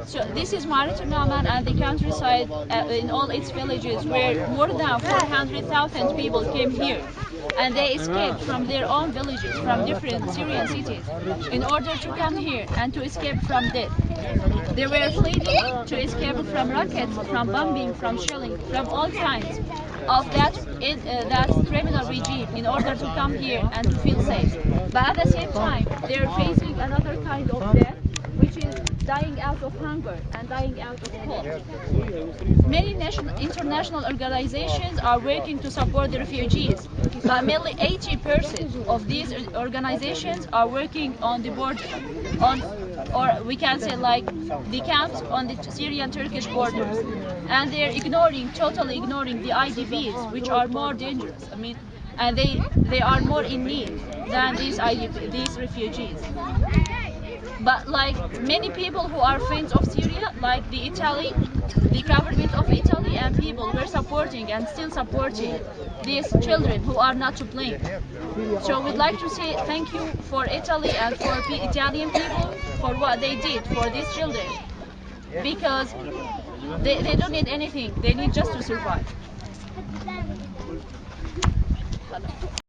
So this is Maarit Nu'man and the countryside in all its villages where more than 400,000 people came here. And they escaped from their own villages, from different Syrian cities, in order to come here and to escape from death. They were fleeing to escape from rockets, from bombing, from shelling, from all kinds of that criminal regime in order to come here and to feel safe. But at the same time, they're facing another kind of death, which is dying out of hunger and dying out of cold. Many international organizations are working to support the refugees, but mainly 80% of these organizations are working on the border, or we can say like the camps on the Syrian-Turkish borders, and they're totally ignoring the IDPs, which are more dangerous. I mean, and they are more in need than these refugees. But like many people who are friends of Syria, like the government of Italy and people were supporting and still supporting these children who are not to blame. So we'd like to say thank you for Italy and for Italian people for what they did for these children, because they don't need anything, they need just to survive.